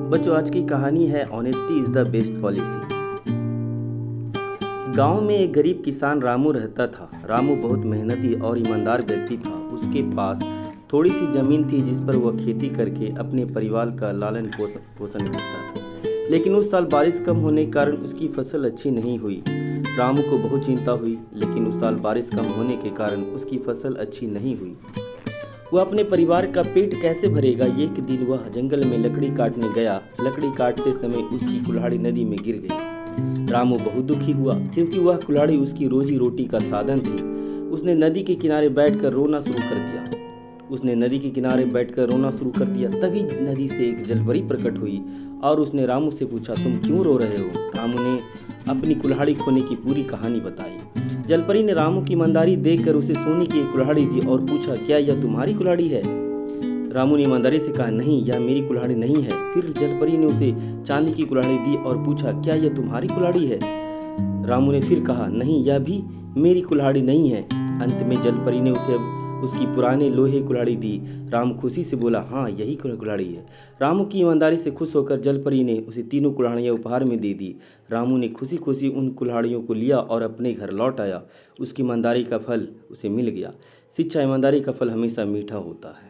बच्चों, आज की कहानी है honesty is the best policy. गांव में एक गरीब किसान रामू रहता था। रामू बहुत मेहनती और ईमानदार व्यक्ति था। उसके पास थोड़ी सी जमीन थी जिस पर वह खेती करके अपने परिवार का लालन पोषण करता था। लेकिन उस साल बारिश कम होने के कारण उसकी फसल अच्छी नहीं हुई। रामू को बहुत चिंता हुई, लेकिन उस साल बारिश कम होने के कारण उसकी फसल अच्छी नहीं हुई। वह अपने परिवार का पेट कैसे भरेगा। एक दिन वह जंगल में लकड़ी काटने गया। लकड़ी काटते समय उसकी कुल्हाड़ी नदी में गिर गई। रामू बहुत दुखी हुआ, क्योंकि वह कुल्हाड़ी उसकी रोजी रोटी का साधन थी। उसने नदी के किनारे बैठकर रोना शुरू कर दिया। तभी नदी से एक जलपरी प्रकट हुई और उसने रामू से पूछा, तुम क्यों रो रहे हो? रामू ने अपनी कुल्हाड़ी खोने की पूरी कहानी बताई। जलपरी ने रामू की ईमानदारी देखकर उसे सोने की एक कुल्हाड़ी दी और पूछा, क्या यह तुम्हारी कुल्हाड़ी है? रामू ने ईमानदारी से कहा, नहीं, यह मेरी कुल्हाड़ी नहीं है। फिर जलपरी ने उसे चांदी की कुल्हाड़ी दी और पूछा, क्या यह तुम्हारी कुल्हाड़ी है? रामू ने फिर कहा, नहीं, यह भी मेरी कुल्हाड़ी नहीं है। अंत में जलपरी ने उसे उसकी पुराने लोहे कुल्हाड़ी दी। रामू खुशी से बोला, हाँ, यही कुल्हाड़ी है। रामू की ईमानदारी से खुश होकर जलपरी ने उसे तीनों कुल्हाड़ियाँ उपहार में दे दी। रामू ने खुशी खुशी उन कुल्हाड़ियों को लिया और अपने घर लौट आया। उसकी ईमानदारी का फल उसे मिल गया। शिक्षा: ईमानदारी का फल हमेशा मीठा होता है।